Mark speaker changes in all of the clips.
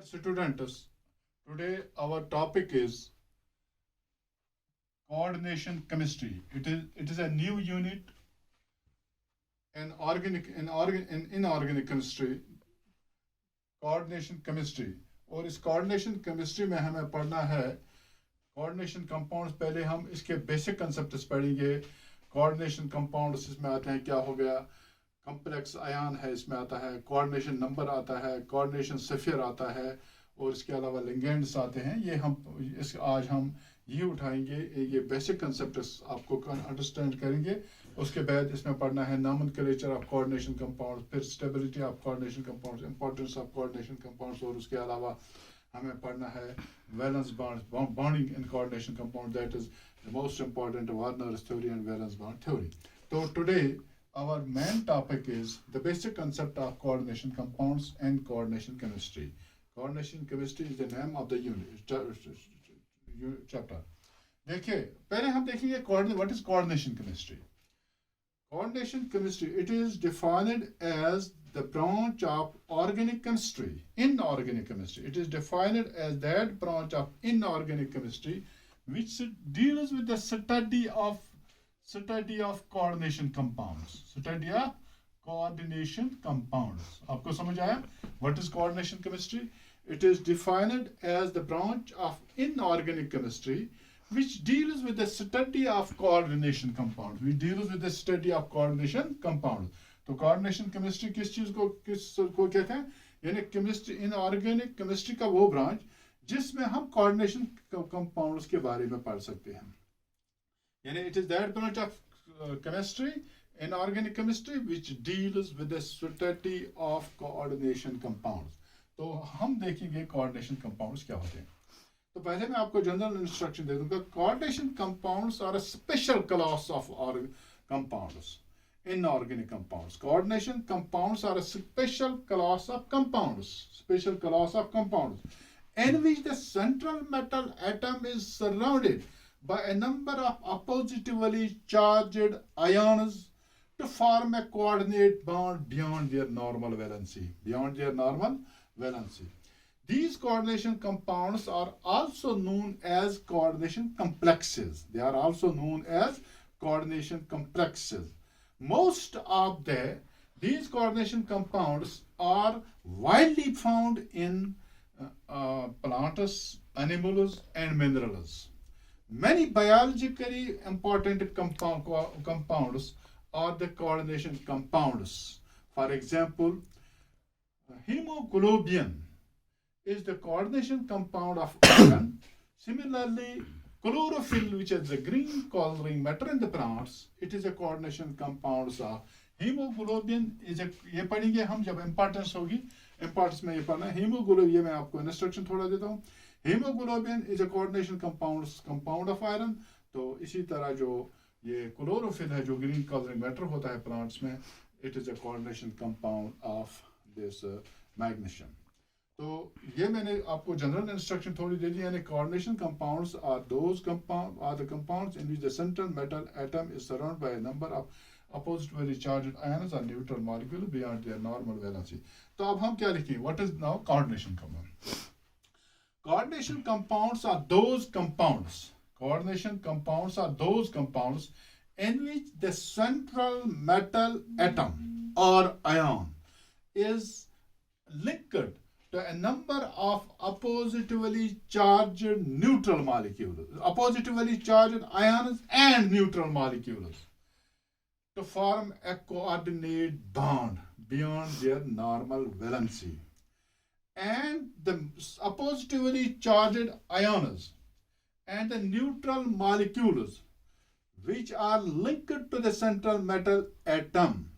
Speaker 1: Students, today our topic is coordination chemistry. It is a new unit in inorganic chemistry, coordination chemistry. और इस coordination chemistry में हमें पढ़ना है coordination compounds. पहले हम इसके basic concepts पढ़ेंगे. coordination compounds इसमें आते हैं, क्या हो गया, complex ion है इसमें आता है, coordination number आता है, coordination sphere आता है, और इसके अलावा लिगेंड्स आते हैं. ये हम आज हम ये उठाएंगे. ये बेसिक कंसेप्ट आपको अंडरस्टैंड करेंगे. उसके बाद इसमें पढ़ना है नॉमेनक्लेचर ऑफ कोऑर्डिनेशन कंपाउंड्स, फिर stability of coordination compounds, importance of coordination compounds, और उसके अलावा हमें पढ़ना है valence bonding in coordination compound. That is the most important Warners theory and valence bond theory. तो today our main topic is the basic concept of coordination compounds and coordination chemistry. Coordination chemistry is the name of the chapter. देखिए, पहले हम देखेंगे what is coordination chemistry. Coordination chemistry, it is defined as the branch of organic chemistry, inorganic chemistry. It is defined as that branch of inorganic chemistry which deals with the study of coordination compounds. Study of coordination compounds. आपको समझ आया? What is coordination chemistry? It is defined as the branch of inorganic chemistry which deals with the study of coordination compounds. Which deals with the study of coordination compounds. तो coordination chemistry किस को कहते हैं? यानी chemistry, inorganic chemistry का वो branch जिसमें हम coordination compounds के बारे में पढ़ सकते हैं. यानी it is that branch of chemistry, inorganic chemistry, which deals with the study of coordination compounds. तो हम देखेंगे coordination compounds क्या होते हैं. तो पहले मैं आपको जनरल इंस्ट्रक्शन दे दूंगा. Coordination compounds are a special class of compounds, inorganic compounds. Coordination compounds are a special class of compounds, in which the central metal atom is surrounded by a number of oppositively charged ions to form a coordinate bond beyond their normal valency. These coordination compounds are also known as coordination complexes. Most of these coordination compounds are widely found in plants, animals, and minerals. Many biologically important compounds are the coordination compounds. For example, hemoglobin is the coordination compound of iron. Similarly, chlorophyll, which is the green coloring matter in the plants, it is a coordination compound of hemoglobin. is a ये पढ़ेंगे हम जब importance होगी. importance में ये पढ़ना है. hemoglobin, ये मैं आपको instruction थोड़ा देता हूँ. hemoglobin is a coordination compound of iron. तो इसी तरह जो ये chlorophyll है, जो green coloring matter होता है plants में, it is a coordination compound of this magnesium. तो ये मैंने आपको जनरल इंस्ट्रक्शन थोड़ी दे दी. यानी coordination compounds are the compounds in which the central metal atom is surrounded by a number of oppositively charged ions or neutral molecules beyond their normal valency. तो अब हम क्या लिखेंगे? What is now coordination compound? Coordination compounds are those compounds in which the central metal atom or ion is linked to a number of oppositively charged neutral molecules, oppositively charged ions and neutral molecules, to form a coordinate bond beyond their normal valency. And the oppositively charged ions and the neutral molecules which are linked to the central metal atom,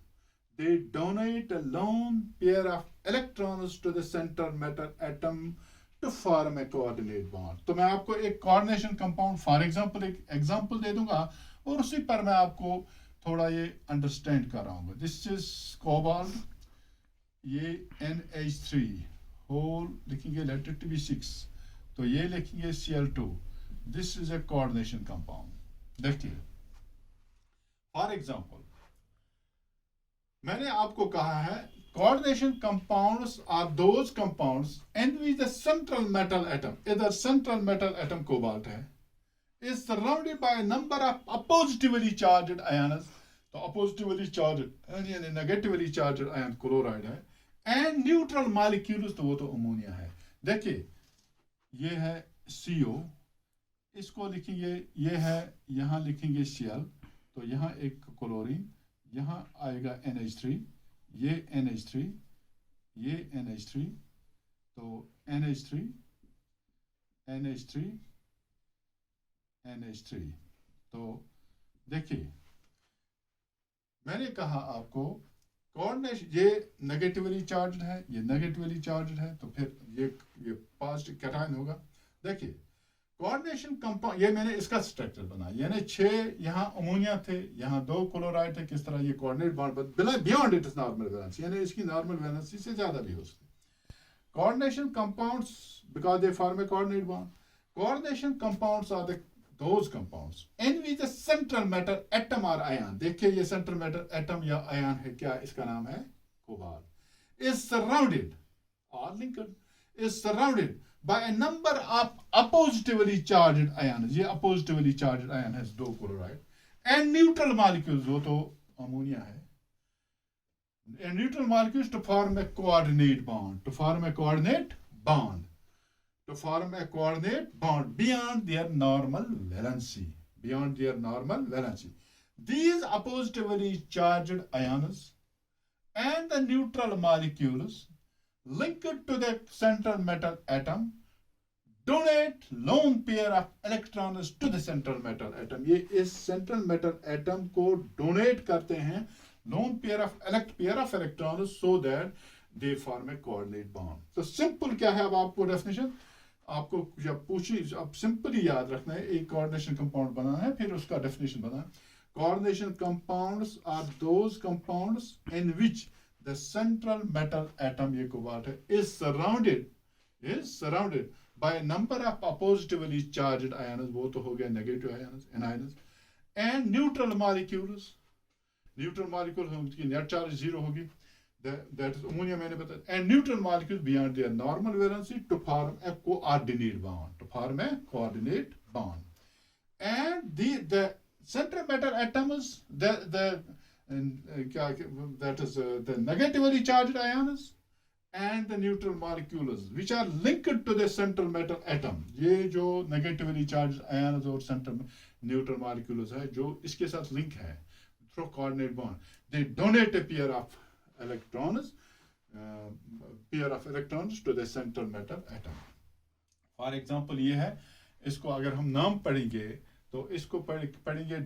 Speaker 1: they donate a lone pair of electrons to the central metal atom to form a coordinate bond. तो मैं आपको एक coordination compound for example एक example दे दूंगा और उसी पर मैं आपको थोड़ा ये understand कराऊंगा. This is cobalt, ये NH3 whole लिखेंगे, let it be 6. तो ये लिखेंगे Cl2. This is a coordination compound. देखिए, for example, मैंने आपको कहा है Coordination compounds are those compounds in which the central metal atom, इधर central metal atom cobalt है, is surrounded by a number of oppositively charged ions. तो oppositively charged यानी negatively charged ion chloride है, and neutral molecules, तो वो तो ammonia है. देखिए ये है CO, इसको लिखेंगे, ये है, यहाँ लिखेंगे Cl, तो यहाँ एक क्लोरीन, यहाँ आएगा NH3, ये NH3, ये NH3, तो NH3, NH3, NH3. तो देखिए मैंने कहा आपको कोऑर्डिनेशन, ये नेगेटिवली चार्ज्ड है, ये नेगेटिवली चार्ज्ड है, तो फिर ये पॉजिटिव कैटायन होगा. देखिए कोऑर्डिनेशन कंपाउंड, ये मैंने इसका स्ट्रक्चर बनाया, यानी 6 यहाँ अमोनिया थे, यहाँ 2 क्लोराइड थे, किस तरह ये coordinate bond beyond it is normal valency, यानी इसकी नॉर्मल वैलेंसी से ज्यादा भी हो सकती. Coordination compounds because they form a coordinate bond. Coordination compounds are the those compounds in which the central metal atom or ion, देखिए ये central metal atom या ion है, क्या इसका नाम है, cobalt, is surrounded or linked, is surrounded by a number of oppositively charged ions. ये oppositively charged ion has 2 chloride and neutral molecules, वो तो अमोनिया है, and neutral molecules to form a coordinate bond, to form a coordinate bond, to form a coordinate bond beyond their normal valency, beyond their normal valency. These oppositively charged ions and the neutral molecules linked to the central metal atom donate lone pair of electrons to the central metal atom. ये इस central metal atom को donate करते हैं lone pair of electrons so that they form a coordinate bond. तो simple क्या है, अब आपको definition आपको जब पूछी, अब सिंपली याद रखना है, एक कोऑर्डिनेशन कंपाउंड बनाना है, फिर उसका डेफिनेशन बनाना. Coordination compounds are those compounds in which the central metal atom, ये कोबाल्ट है, is surrounded by number of oppositely charged ions, वो तो हो गया negative ions, anions, and neutral molecules, neutral molecule उनकी नेट चार्ज 0 होगी, that is ammonia मैंने बताया, and neutral molecules beyond their normal valency to form a coordinate bond, to form a coordinate bond. And the central metal atoms, that is the negatively charged ions and the neutral molecules which are linked to the central metal atom. ये जो negatively charged ions और central neutral molecules है, जो इसके साथ link है through coordinate bond, they donate a pair of electrons to the central metal atom. For example ये है, इसको अगर हम नाम पढ़ेंगे तो इसको पढ़ेंगे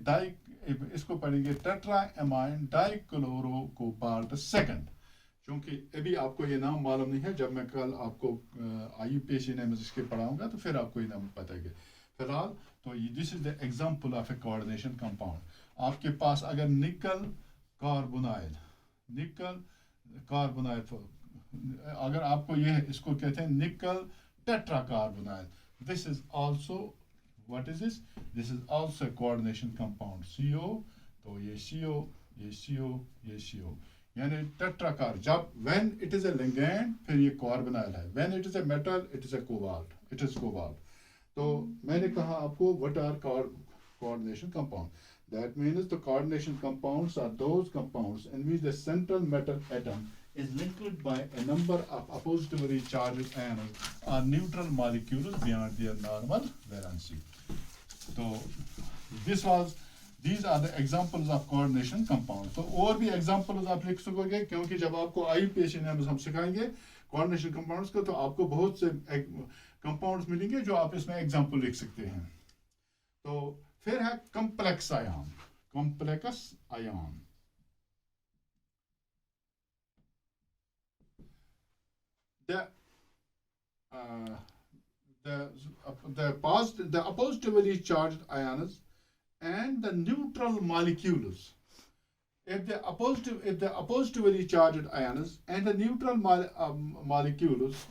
Speaker 1: इसको पढ़ेंगे टेट्राएमाइन डाइक्लोरो कोबाल्ट सेकंड, क्योंकि अभी आपको ये नाम मालूम नहीं है, जब मैं कल आपको IUPAC नेम इसके पढ़ाऊंगा तो फिर आपको ये नाम पता है. फिलहाल तो this is the example of A coordination compound. आपके पास अगर निकल कार्बोनाइल, अगर आपको ये इसको कहते हैं nickel tetracarbonyl, this is also, what is this, this is also coordination compound. CO, तो ये CO, ये CO, ये CO, यानी टेट्राकार. जब when it is a ligand फिर ये कार्बोनाइल है, when it is a metal it is a cobalt, it is cobalt. तो मैंने कहा आपको what are coordination compound. That means the coordination compounds are those compounds in which the central metal atom is linked by a number of oppositively charged ions or neutral molecules beyond their normal valency. So these are the examples of coordination compounds. तो और भी examples आप लिख सकोगे, क्योंकि जब आपको IUPAC में हम सिखाएंगे coordination compounds को, तो आपको बहुत से compounds मिलेंगे जो आप इसमें example लिख सकते हैं. तो फिर है complex ion. Complex ion. The oppositively charged ions and the neutral molecules. If the oppositively charged ions and the neutral molecules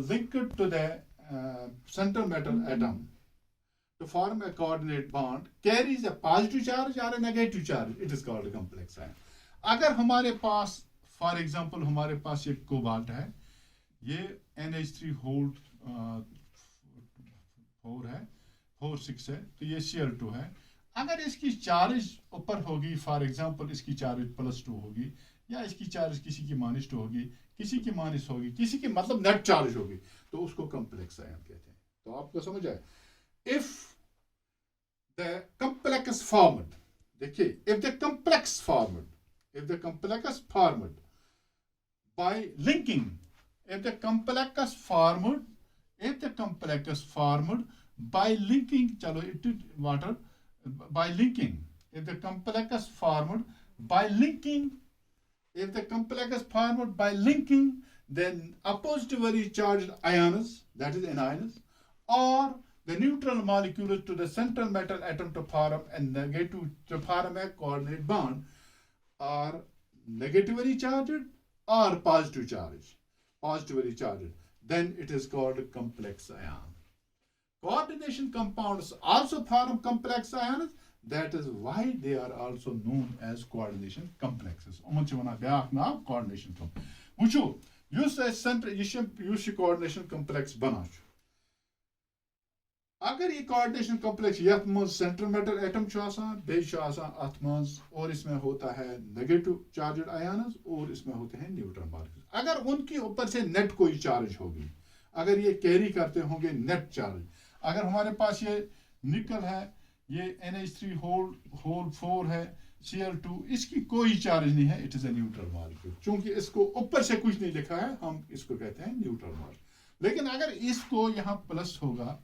Speaker 1: linked to the central metal atom to form a coordinate bond carries a positive charge or a negative charge, it is called a complex ion. अगर हमारे पास for example हमारे पास ये cobalt है, ये NH3 hold 4 है, 4 6 है, तो ये Cl2 है। अगर इसकी चार्ज ऊपर होगी, फॉर एग्जांपल इसकी चार्ज +2 होगी, या इसकी चार्ज किसी की -2 होगी, किसी की माइनस होगी, किसी की मतलब नेट चार्ज होगी, तो उसको कॉम्प्लेक्स आयन कहते हैं। तो आपको समझ आए। इफ द कॉम्प्लेक्स फॉर्मेड, देखिए, if the complex formed by linking, if the complex formed by linking, chalo it water by linking, if the complex formed by linking, then oppositively charged ions, that is anions, or the neutral molecules to the central metal atom to form a coordinate bond, are negatively charged or positively charged, then it is called a complex ion. Coordination compounds also form complex ions. That is why they are also known as coordination complexes. Coordination complex. Wuchu, yus center yus coordination complex bana. अगर ये coordination complex यथ मज central metal atom अथ मज, और इसमें होता है नेगेटिव चार्जड आयन्स, और इसमें होते हैं न्यूट्रल मार्क्स, अगर उनके ऊपर से नेट कोई चार्ज होगी, अगर ये कैरी करते होंगे नेट चार्ज, अगर हमारे पास ये निकल है, ये NH3 होल 4 है, Cl2, इसकी कोई चार्ज नहीं है, it is a neutral marks. चूंकि इसको ऊपर से कुछ नहीं लिखा है, हम इसको कहते हैं न्यूट्रल मार्क्स। लेकिन अगर इसको यहाँ प्लस होगा,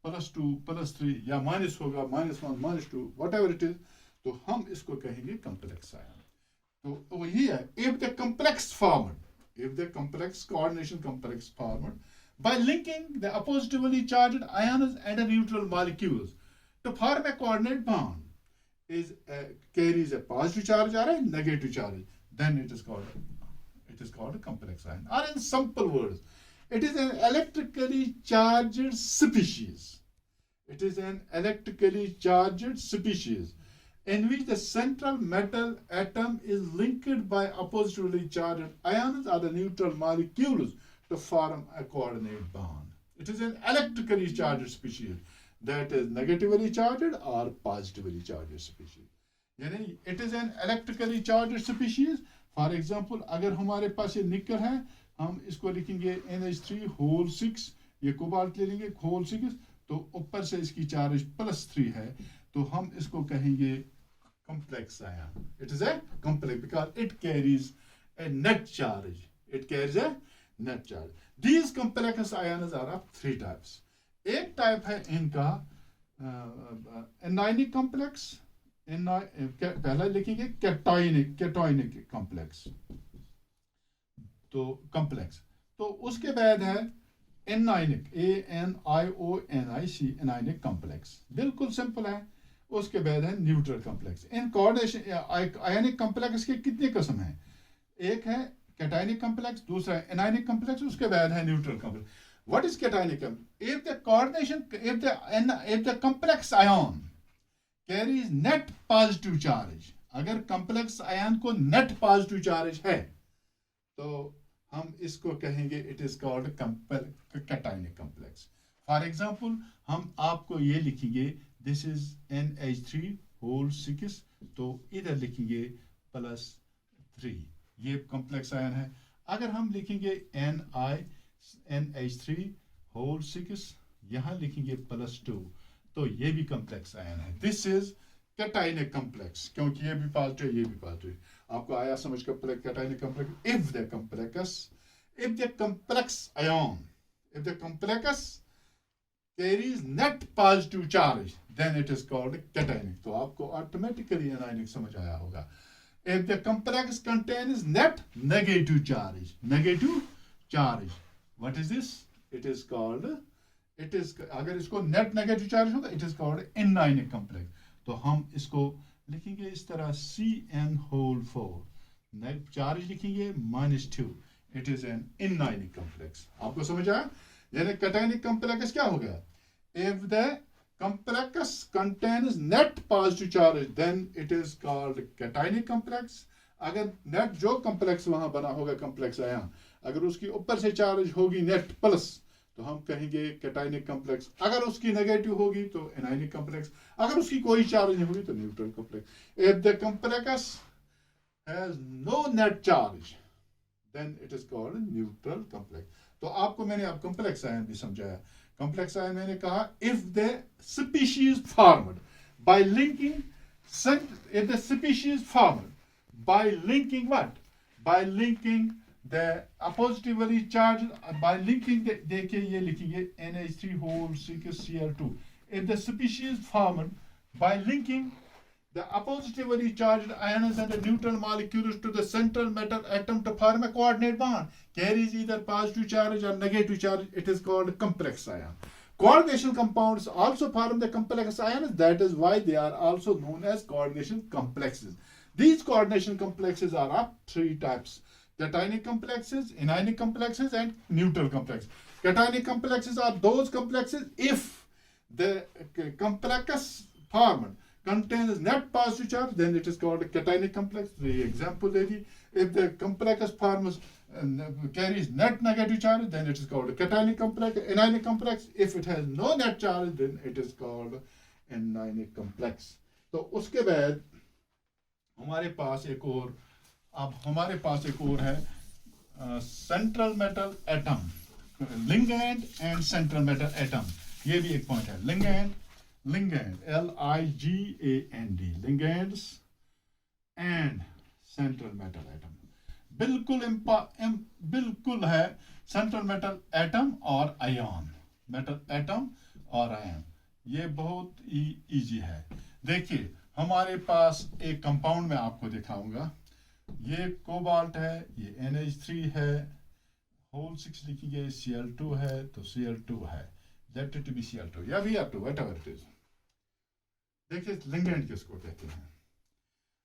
Speaker 1: +2 +3, या माइनस होगा, -1 -2, वट एवर इट इज, तो हम इसको कहेंगे कॉम्प्लेक्स आयन। तो वही है, if the complex coordination complex formed by linking the oppositively charged ions and the neutral molecules to form a coordinate bond, carries a positive charge or a negative charge, then it is called a complex ion. Or in simple words, it is an electrically charged species. It is an electrically charged species in which the central metal atom is linked by oppositively charged ions or the neutral molecules to form a coordinate bond. It is an electrically charged species, that is negatively charged or positively charged species. यानी it is an electrically charged species. For example, अगर हमारे पास ये निकल है, हम इसको लिखेंगे NH3 whole 6, ये कोबाल्ट ले लेंगे होल 6, तो ऊपर से इसकी चार्ज +3 है, तो हम इसको कहेंगे complex ion. It is a complex because it carries a net charge. These complex ions are of 3 types. एक टाइप है इनका anionic complex, पहला लिखेंगे cationic complex, तो complex, तो उसके बाद है anionic, ANIONIC, anionic complex, बिल्कुल सिंपल है। उसके बाद है neutral complex. In coordination ionic complex के कितने किस्म हैं? एक है कैटायनिक कॉम्प्लेक्स, दूसरा है एनायनिक कॉम्प्लेक्स, उसके बाद है neutral complex. What is cationic complex? if the complex ion carries net positive charge, अगर कॉम्प्लेक्स आयन को नेट पॉजिटिव चार्ज है, तो हम इसको कहेंगे it is called cationic complex. For example, हम आपको ये लिखेंगे दिस इज NH3 होल 6, तो इधर लिखेंगे +3, ये कॉम्प्लेक्स आयन है। अगर हम लिखेंगे NH3 होल 6, यहां लिखेंगे +2, तो ये भी कॉम्प्लेक्स आयन है। दिस इज कैटायनिक कॉम्प्लेक्स, क्योंकि ये भी पॉजिटिव, ये भी पॉजिटिव। आपको आया समझ cationic complex? If the complex ion, if the complex carries net positive charge, then it is called cationic. तो आपको ऑटोमेटिकली एनायनिक समझ आया होगा। If the complex contains net negative charge, what is this? It is called, अगर इसको net negative charge होगा, it is called anionic complex. तो हम इसको लिखेंगे इस तरह CN whole 4, नेट चार्ज लिखेंगे -2, it is an anionic complex. आपको समझ आया? यानी cationic complex क्या हो गया? If the complex contains net positive charge, then it is called cationic complex. अगर नेट जो कम्प्लेक्स वहां बना होगा कम्प्लेक्स आयन, अगर उसकी ऊपर से चार्ज होगी नेट प्लस तो हम कहेंगे कैटायनिक कम्प्लेक्स, अगर उसकी नेगेटिव होगी तो एनायनिक कम्प्लेक्स, अगर उसकी कोई चार्ज नहीं होगी तो neutral complex. If the complex has no net charge then it is called neutral complex. तो आपको मैंने अब कम्प्लेक्स आयन भी समझाया। कम्प्लेक्स आयन मैंने कहा if the species formed by linking, if the species formed by linking what? By linking the oppositively charged, by linking the, देखिए ये लिखेंगे NH3 whole 6Cl2. If the species formed by linking the oppositively charged ions and the neutral molecules to the central metal atom to form a coordinate bond, carries either positive charge or negative charge, it is called complex ion. Coordination compounds also form the complex ions. That is why they are also known as coordination complexes. These coordination complexes are of three types: cationic complexes, anionic complexes, and neutral complexes. Cationic complexes are those complexes if the complex formed contains net positive charge, then it is called a cationic complex. The example lady, if the complex forms carries net negative charge, then it is called a cationic complex. Anionic complex, if it has no net charge, then it is called anionic complex. तो उसके बाद हमारे पास एक और, अब हमारे पास एक और है central metal atom, ligand and central metal atom. ये भी एक पॉइंट है। Ligand, LIGAND, ligands and central metal atom. बिल्कुल है सेंट्रल मेटल एटम और आयन, मेटल एटम और आयन, ये बहुत ही इजी है। देखिए हमारे पास एक कंपाउंड में आपको दिखाऊंगा, ये कोबाल्ट है, ये NH3 है, होल 6 लिखिए, Cl2 है तो Cl2 है, लेट इट बी Cl2 या Br2, व्हाटएवर इट इज। देखिए लिगैंड किसको कहते हैं?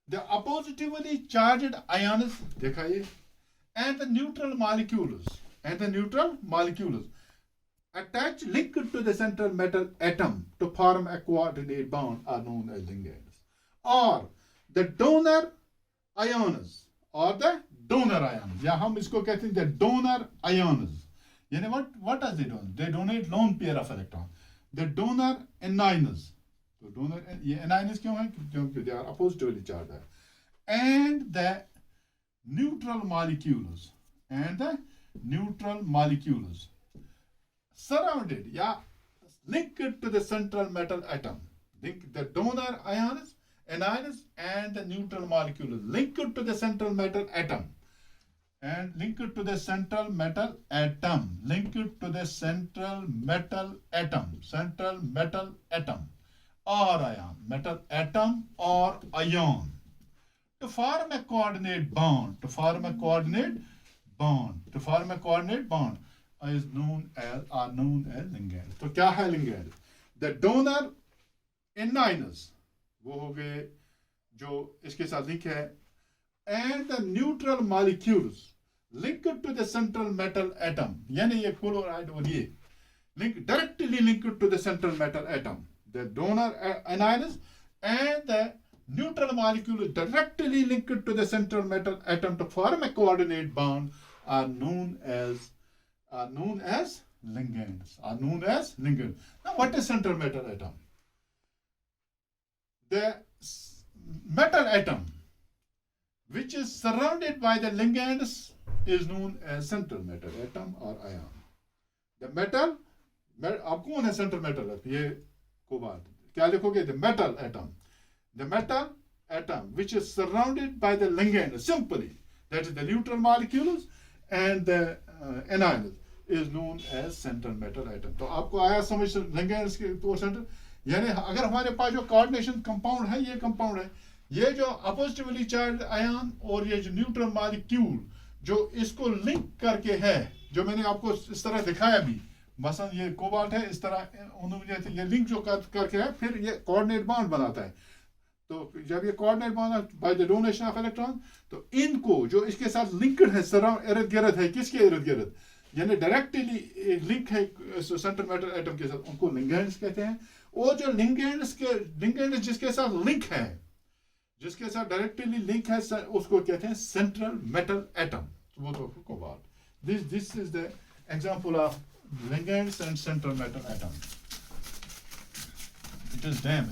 Speaker 1: The oppositively charged ions, देखा ये, and the neutral molecules attached linked to the central metal atom to form a coordinate bond are known as ligands. Or the donor ions, या हम इसको कहते हैं the donor ions. यानी what does they do? They donate lone pair of electrons. The donor anions, तो donor ये anions क्यों है? क्योंकि they are oppositively charged है. And the neutral molecules surrounded या linked to the central metal atom. The donor ions, anions, and the neutral molecules linked to the central metal atom. And linked to the central metal atom, central metal atom or ion, metal atom or ion, to form a coordinate bond is known as ligand. तो क्या है ligand? The donor anions, वो हो गए जो इसके साथ link है, and the neutral molecules linked to the central metal atom, यानी ये क्लोराइड और ये directly linked to the central metal atom. The donor anions and the neutral molecule directly linked to the central metal atom to form a coordinate bond are known as ligands. Now what is central metal atom? The metal atom which is surrounded by the ligands is known as central metal atom or ion. The metal, अब कौन है central metal? ये cobalt, क्या लिखोगे? The metal atom which is surrounded by the ligand, simply that is the neutral molecules and the anions, is known as central metal atom. तो आपको आया समझ ligands के तो सेंटर, यानी अगर हमारे पास जो कोऑर्डिनेशन कंपाउंड है, ये कंपाउंड है, ये जो अपोजिटिवली चार्ज आयन और ये जो न्यूट्रल मॉलिक्यूल जो इसको लिंक करके है, जो मैंने आपको इस तरह दिखाया भी, मसलन ये कोबाल्ट है, इस तरह उन्होंने ये लिंक जो करके है, फिर ये कोऑर्डिनेट बॉन्ड बनाता है। तो जब ये coordinate bond by the donation of electron, तो इनको जो इसके साथ लिंक्ड है, सराउंड इर्द गिर्द है, किसके इर्द गिर्द, यानी डायरेक्टली लिंक है सेंट्रल मेटल एटम के साथ, उनको लिगैंड्स कहते हैं। और जो लिगैंड्स जिसके साथ लिंक है, जिसके साथ डायरेक्टली लिंक है उसको कहते हैं सेंट्रल मेटल एटम, वो तो cobalt. This is the example of ligands and central metal atom. It is damn,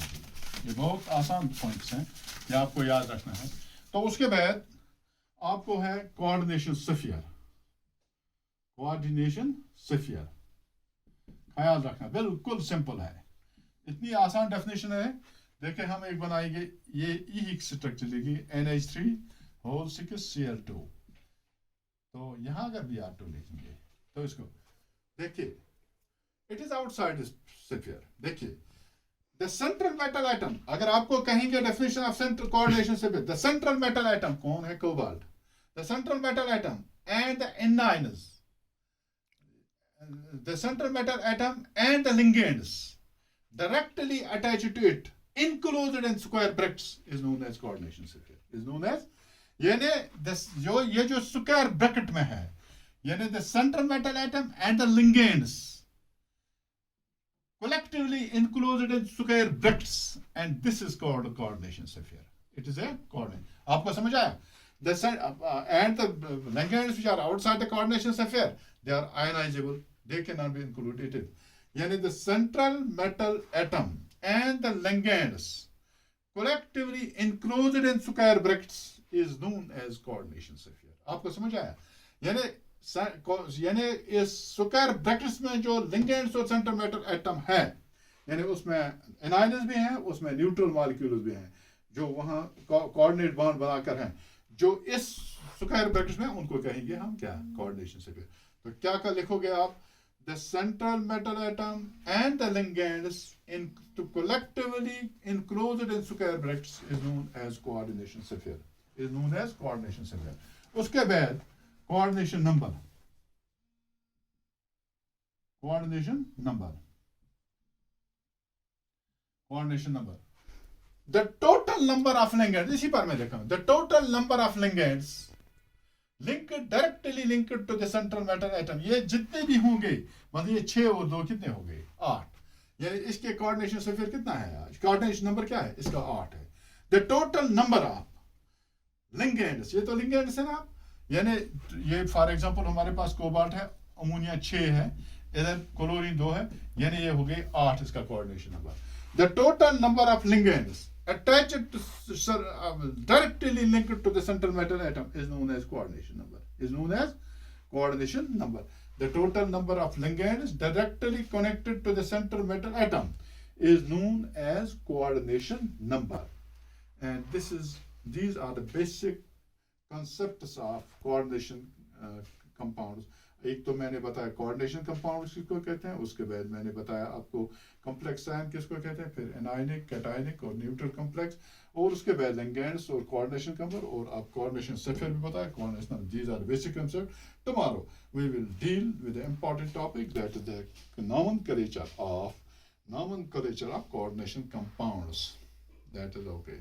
Speaker 1: ये बहुत आसान पॉइंट्स हैं, ये आपको याद रखना है। तो उसके बाद आपको है कोऑर्डिनेशन स्फीयर। कोऑर्डिनेशन स्फीयर ख्याल रखना, बिल्कुल सिंपल है, इतनी आसान डेफिनेशन है। देखिए हम एक बनाएंगे, ये ई स्ट्रक्चर लेगी NH3 6Cl2, तो यहां अगर Br2 लिखेंगे तो इसको देखिए, it is outside this sphere. देखिए द सेंट्रल मेटल एटम, अगर आपको कहेंगे definition of central coordination sphere, the central metal atom कौन है? Cobalt. The central metal atom and the anions, the central metal atom and the ligands directly attached to it, enclosed in square brackets, is known as coordination sphere. Is known as, यानी ये जो square bracket में है, यानी the central metal atom and the ligands collectively enclosed in square brackets, and this is called coordination sphere. It is a coordinate. आपको समझ आया? The and the ligands which are outside the coordination sphere, they are ionizable. They cannot be included. Yani the central metal atom and the ligands collectively enclosed in square brackets is known as coordination sphere. आपको समझ आया? यानी इस square brackets में जो ligands और central metal atom है, यानी उसमें एनाइन्स भी हैं, उसमें न्यूट्रल मॉलिक्यूल्स भी हैं, जो वहां कोऑर्डिनेट बॉन्ड बनाकर हैं, जो इस स्क्वायर ब्रैकेट्स में, उनको कहेंगे हम क्या? Coordination sphere. तो क्या कर लिखोगे आप? The central metal atom and the ligands to collectively enclosed in square brackets is known as coordination sphere. Is known as coordination sphere. उसके बाद coordination number. Coordination number. Coordination number. The total number of ligands, इसी पर मैं देखा हूं, the total number of ligands directly linked to the central metal atom, ये जितने भी होंगे, मतलब ये 6 और 2 कितने हो गए? 8। यानी इसके कोऑर्डिनेशन स्फीयर कितना है आज? कोऑर्डिनेशन नंबर क्या है इसका? 8 है। The total number of ligands, ये तो लिगेंड्स है ना, यानी ये फॉर एग्जांपल हमारे पास कोबाल्ट है, अमोनिया 6 है, इधर क्लोरीन 2 है, यानी ये हो गए 8 इसका coordination number. The total number of ligands attached to directly linked to the central metal atom is known as coordination number. Is known as coordination number. The total number of ligands directly connected to the central metal atom is known as coordination number. And these are the basic concepts of coordination compounds. एक तो मैंने बताया coordination compound किसको कहते हैं, उसके बाद मैंने बताया आपको कॉम्प्लेक्स आयन किसको कहते हैं, फिर एनायनिक, कैटायनिक और न्यूट्रल कॉम्प्लेक्स, और उसके बाद लिगेंड्स और कोऑर्डिनेशन नंबर, और आप कोऑर्डिनेशन स्फीयर भी बताया, coordination. These are basic concept. Tomorrow we will deal with the important topic, that is the nomenclature of coordination compounds. That is okay.